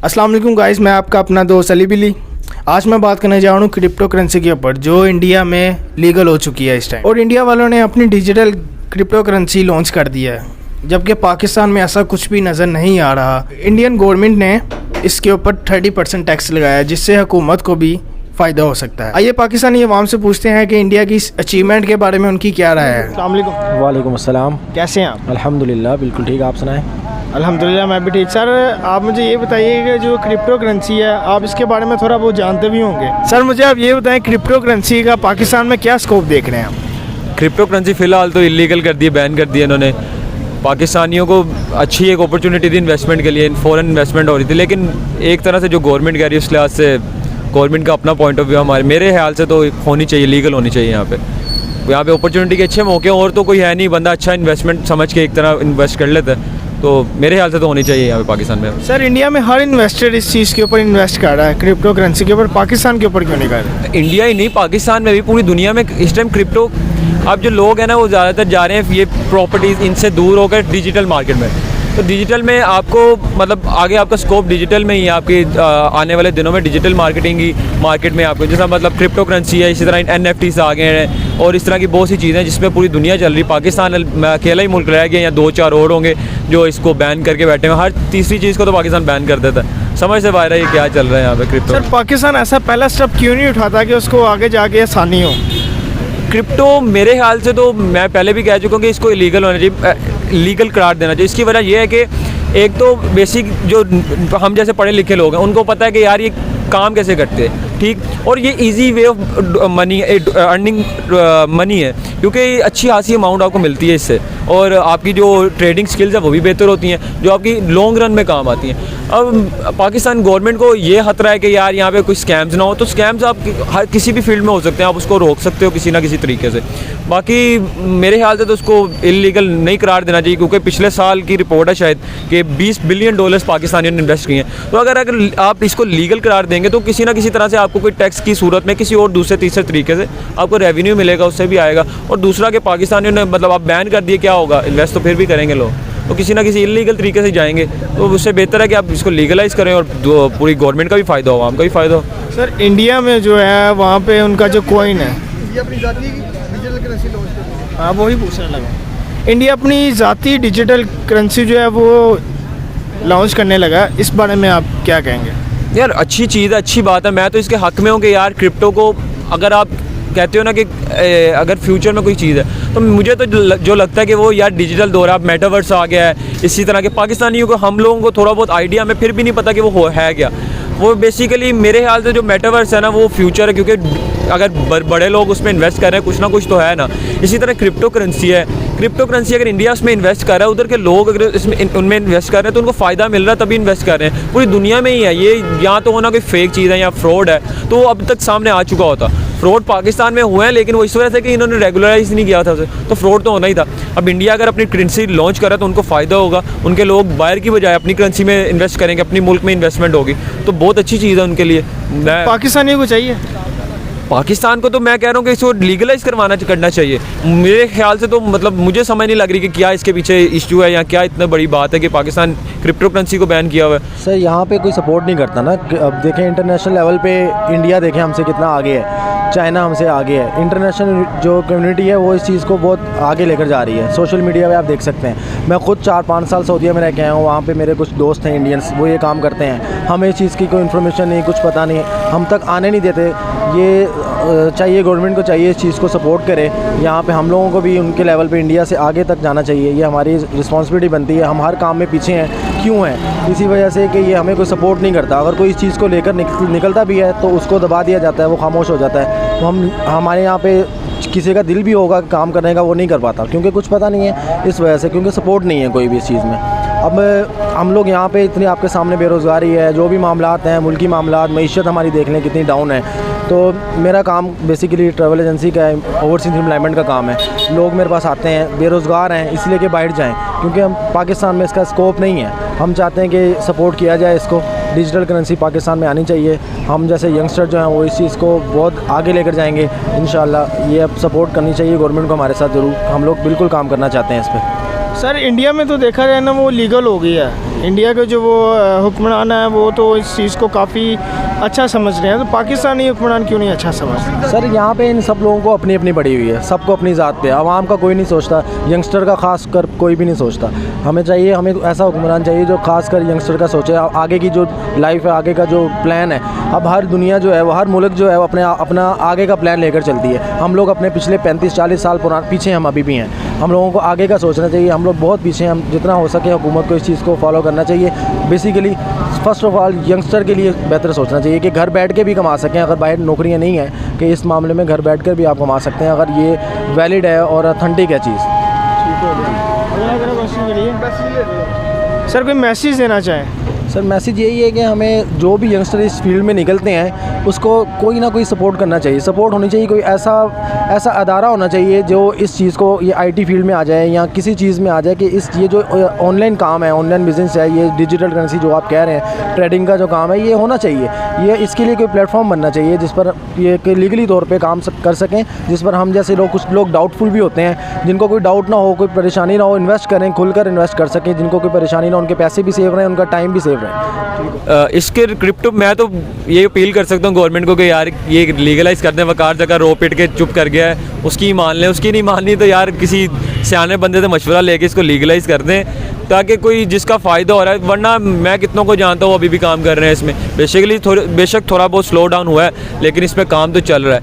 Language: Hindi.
अस्सलाम वालेकुम गाइस, मैं आपका अपना दोस्त अली बिली। आज मैं बात करने जा रहा हूँ क्रिप्टो करेंसी के ऊपर जो इंडिया में लीगल हो चुकी है इस टाइम, और इंडिया वालों ने अपनी डिजिटल क्रिप्टो करेंसी लॉन्च कर दिया है, जबकि पाकिस्तान में ऐसा कुछ भी नज़र नहीं आ रहा। इंडियन गवर्नमेंट ने इसके ऊपर 30% टैक्स लगाया है, जिससे हुकूमत को भी फ़ायदा हो सकता है। आइए पाकिस्तानी अवाम से पूछते हैं कि इंडिया की इस अचीवमेंट के बारे में उनकी क्या राय है। अस्सलाम वालेकुम। वालेकुम अस्सलाम। कैसे हैं आप? अल्हम्दुलिल्लाह बिल्कुल ठीक, आप सुनाएं। अल्हम्दुलिल्लाह मैं भी ठीक। सर आप मुझे ये बताइए कि जो क्रिप्टो करेंसी है, आप इसके बारे में थोड़ा बहुत जानते भी होंगे। सर मुझे आप ये बताएं, क्रिप्टो करेंसी का पाकिस्तान में क्या स्कोप देख रहे हैं आप? क्रिप्टो करेंसी फ़िलहाल तो इलीगल कर दी है, बैन कर दिया इन्होंने। पाकिस्तानियों को अच्छी एक अपॉर्चुनिटी थी इन्वेस्टमेंट के लिए, फ़ॉरेन इन्वेस्टमेंट हो रही थी, लेकिन एक तरह से जो गवर्नमेंट कह रही है उस लिहाज से गवर्नमेंट का अपना पॉइंट ऑफ व्यू मेरे ख्याल से तो होनी चाहिए, लीगल होनी चाहिए। यहाँ पे अपॉर्चुनिटी के अच्छे मौके और तो कोई है नहीं, बंदा अच्छा इन्वेस्टमेंट समझ के एक तरह इन्वेस्ट कर लेता है, तो मेरे ख्याल से तो होनी चाहिए यहाँ पे पाकिस्तान में। सर इंडिया में हर इन्वेस्टर इस चीज़ के ऊपर इन्वेस्ट कर रहा है, क्रिप्टो करेंसी के ऊपर, पाकिस्तान के ऊपर क्यों नहीं कर रहा? इंडिया ही नहीं, पाकिस्तान में भी, पूरी दुनिया में इस टाइम क्रिप्टो, अब जो लोग हैं ना वो ज़्यादातर जा रहे हैं ये प्रॉपर्टीज़ इनसे दूर होकर डिजिटल मार्केट में। तो डिजिटल में आपको मतलब आगे आपका स्कोप डिजिटल में ही है, आपके आने वाले दिनों में डिजिटल मार्केटिंग ही मार्केट में आपको, जैसा मतलब क्रिप्टो करेंसी है, इसी तरह NFTs आ गए हैं और इस तरह की बहुत सी चीज़ें हैं जिसमें पूरी दुनिया चल रही। पाकिस्तान में अकेला ही मुल्क रह गया, या 2-4 और होंगे जो इसको बैन करके बैठे हैं। हर तीसरी चीज़ को तो पाकिस्तान बैन कर देता है। समझ से बाहर है ये क्या चल रहा है यहाँ पे क्रिप्टो। सर पाकिस्तान ऐसा पहला स्टेप क्यों नहीं उठाता कि उसको आगे जाके आसानी हो? क्रिप्टो मेरे ख्याल से तो मैं पहले भी कह चुका हूँ कि इसको इलीगल होना चाहिए, लीगल करार देना चाहिए। इसकी वजह यह है कि एक तो बेसिक जो हम जैसे पढ़े लिखे लोग हैं उनको पता है कि यार ये काम कैसे करते हैं, ठीक, और ये easy way of money earning money है, क्योंकि अच्छी खासी अमाउंट आपको मिलती है इससे, और आपकी जो ट्रेडिंग स्किल्स है वो भी बेहतर होती हैं जो आपकी लॉन्ग रन में काम आती हैं। अब पाकिस्तान गवर्नमेंट को ये खतरा है कि यार यहाँ पे कोई स्कैम्स ना हो, तो स्कैम्स आप हर किसी भी फील्ड में हो सकते हैं, आप उसको रोक सकते हो किसी ना किसी तरीके से। बाकी मेरे ख्याल से तो उसको इलीगल नहीं करार देना चाहिए, क्योंकि पिछले साल की रिपोर्ट है शायद कि $20 बिलियन पाकिस्तानियों ने इन्वेस्ट किए हैं। तो अगर आप इसको लीगल करार देंगे तो किसी ना किसी तरह से आपको कोई टैक्स की सूरत में किसी और दूसरे तीसरे तरीके से आपको रेवेन्यू मिलेगा, उससे भी आएगा। और दूसरा कि पाकिस्तानियों ने मतलब आप बैन कर दिए, क्या होगा, इन्वेस्ट तो फिर भी करेंगे लोग, तो किसी ना किसी इलीगल तरीके से जाएंगे। तो उससे बेहतर है कि आप इसको लीगलाइज करें और पूरी गवर्नमेंट का भी फ़ायदा हो, आम का भी फ़ायदा हो। सर इंडिया में जो है वहाँ पे उनका जो कॉइन है, हाँ वही पूछने लगा, इंडिया अपनी ज़ाती डिजिटल करेंसी जो है वो लॉन्च करने लगा, इस बारे में आप क्या कहेंगे? यार अच्छी चीज़ है, अच्छी बात है। मैं तो इसके हक़ में हूँ कि यार क्रिप्टो को अगर आप कहते हो ना कि अगर फ्यूचर में कोई चीज़ है, तो मुझे तो जो लगता है कि वो यार डिजिटल दौर, अब मेटावर्स आ गया है, इसी तरह के पाकिस्तानियों को, हम लोगों को थोड़ा बहुत आइडिया में फिर भी नहीं पता कि वो है क्या। वो बेसिकली मेरे ख्याल से जो मेटावर्स है ना वो फ्यूचर है, क्योंकि अगर बड़े लोग उसमें इन्वेस्ट कर रहे हैं कुछ ना कुछ तो है ना। इसी तरह क्रिप्टो करेंसी है, क्रिप्टो करेंसी अगर इंडिया उसमें इन्वेस्ट कर रहा है, उधर के लोग अगर इसमें उनमें इन्वेस्ट कर रहे हैं तो उनको फ़ायदा मिल रहा है, तभी इन्वेस्ट कर रहे हैं। पूरी दुनिया में ही है ये, यहाँ तो होना कोई फेक चीज़ है या फ्रॉड है तो अब तक सामने आ चुका होता। फ्रॉड पाकिस्तान में हुए हैं, लेकिन वो इस वजह से कि इन्होंने रेगुलराइज नहीं किया था उसे, तो फ्रॉड तो होना ही था। अब इंडिया अगर अपनी करेंसी लॉन्च करा तो उनको फ़ायदा होगा, उनके लोग बाहर की बजाय अपनी करेंसी में इन्वेस्ट करेंगे, अपनी मुल्क में इन्वेस्टमेंट होगी, तो बहुत अच्छी चीज़ है उनके लिए। पाकिस्तानियों को चाहिए, पाकिस्तान को तो मैं कह रहा हूँ कि इसको लीगलाइज करना चाहिए। मेरे ख्याल से तो मतलब मुझे समझ नहीं लग रही कि क्या इसके पीछे इशू है या क्या इतना बड़ी बात है कि पाकिस्तान क्रिप्टो करेंसी को बैन किया हुआ है। सर यहाँ पे कोई सपोर्ट नहीं करता ना। अब देखें इंटरनेशनल लेवल पे इंडिया देखें हमसे कितना आगे है, चाइना हमसे आगे है, इंटरनेशनल जो कम्युनिटी है वो इस चीज़ को बहुत आगे लेकर जा रही है। सोशल मीडिया पे आप देख सकते हैं, मैं खुद 4-5 साल सऊदीया में रह के आया हूँ, वहाँ पे मेरे कुछ दोस्त हैं इंडियंस, वो ये काम करते हैं, हमें इस चीज़ की कोई इन्फॉर्मेशन नहीं, कुछ पता नहीं, हम तक आने नहीं देते। ये चाहिए गवर्नमेंट को चाहिए इस चीज़ को सपोर्ट करे, यहाँ पे हम लोगों को भी उनके लेवल पे इंडिया से आगे तक जाना चाहिए। ये हमारी रिस्पॉन्सिबिलिटी बनती है, हम हर काम में पीछे हैं, क्यों हैं? इसी वजह से कि ये हमें कोई सपोर्ट नहीं करता। अगर कोई इस चीज़ को लेकर निकलता भी है तो उसको दबा दिया जाता है, वो खामोश हो जाता है। तो हमारे यहाँ पे किसी का दिल भी होगा काम करने का, वो नहीं कर पाता क्योंकि कुछ पता नहीं है, इस वजह से, क्योंकि सपोर्ट नहीं है कोई भी इस चीज़ में। अब हम लोग यहाँ पे इतनी आपके सामने बेरोज़गारी है, जो भी मामलात हैं, मुल्की मामलात, मईशत हमारी देख लें कितनी डाउन है। तो मेरा काम बेसिकली ट्रैवल एजेंसी का है, ओवरसीज एम्प्लॉयमेंट का काम है। लोग मेरे पास आते हैं बेरोज़गार हैं, इसलिए कि बाहर जाएँ, क्योंकि हम पाकिस्तान में इसका स्कोप नहीं है। हम चाहते हैं कि सपोर्ट किया जाए इसको, डिजिटल करेंसी पाकिस्तान में आनी चाहिए। हम जैसे यंगस्टर जो हैं वो इस चीज़ को बहुत आगे लेकर जाएंगे इंशाल्लाह। ये अब सपोर्ट करनी चाहिए गवर्नमेंट को हमारे साथ, ज़रूर हम लोग बिल्कुल काम करना चाहते हैं इस पर। सर इंडिया में तो देखा जाए ना वो लीगल हो गई है, इंडिया के जो वो हुक्मरान हैं वो तो इस चीज़ को काफ़ी अच्छा समझ रहे हैं, तो पाकिस्तानी हुक्मरान क्यों नहीं अच्छा समझते? सर यहाँ पे इन सब लोगों को अपनी अपनी पड़ी हुई है, सबको अपनी ज़ात पे, आवाम का कोई नहीं सोचता, यंगस्टर का खास कर कोई भी नहीं सोचता। हमें चाहिए, हमें ऐसा हुक्मरान चाहिए जो खास कर यंगस्टर का सोचे, आगे की जो लाइफ है, आगे का जो प्लान है। अब हर दुनिया जो है वो, हर मुल्क जो है वो अपना आगे का प्लान लेकर चलती है। हम लोग अपने पिछले 35-40 साल पीछे हम अभी भी हैं। हम लोगों को आगे का सोचना चाहिए, हम लोग बहुत पीछे हैं। हम जितना हो सके हुकूमत को इस चीज़ को फॉलो करना चाहिए। Basically first of all youngster के लिए बेहतर सोचना चाहिए कि घर बैठ के भी कमा सकें। अगर बाहर नौकरियां नहीं हैं कि इस मामले में घर बैठ कर भी आप कमा सकते हैं, अगर ये वैलिड है और ऑथेंटिक है चीज़। सर कोई मैसेज देना चाहें? सर मैसेज यही है कि हमें जो भी यंगस्टर इस फील्ड में निकलते हैं उसको कोई ना कोई सपोर्ट करना चाहिए। सपोर्ट होनी चाहिए, कोई ऐसा अदारा होना चाहिए जो इस चीज़ को, ये आईटी फील्ड में आ जाए या किसी चीज़ में आ जाए कि ये जो ऑनलाइन काम है, ऑनलाइन बिज़नेस है, ये डिजिटल करेंसी जो आप कह रहे हैं, ट्रेडिंग का जो काम है, ये होना चाहिए। ये इसके लिए कोई प्लेटफॉर्म बनना चाहिए जिस पर ये लीगली तौर पर काम कर सकें, जिस पर हम जैसे लोग, कुछ लोग डाउटफुल भी होते हैं, जिनको कोई डाउट ना हो, कोई परेशानी ना हो, इन्वेस्ट करें, खुलकर इन्वेस्ट कर सकें, जिनको कोई परेशानी ना हो, उनके पैसे भी सेव रहें, उनका टाइम भी सेव रहे। इसके क्रिप्टो मैं तो ये अपील कर सकता हूँ गवर्नमेंट को कि यार ये लीगलाइज़ कर दें। वकार जगह रो पिट के चुप कर गया है, उसकी मान लें, उसकी नहीं माननी तो यार किसी सियाने बंदे से मशवरा लेके इसको लीगलाइज़ कर दें, ताकि कोई जिसका फ़ायदा हो रहा है। वरना मैं कितनों को जानता हूँ अभी भी काम कर रहे हैं इसमें। बेसिकली बेशक थोड़ा बहुत स्लो डाउन हुआ है, लेकिन इस पर काम तो चल रहा है।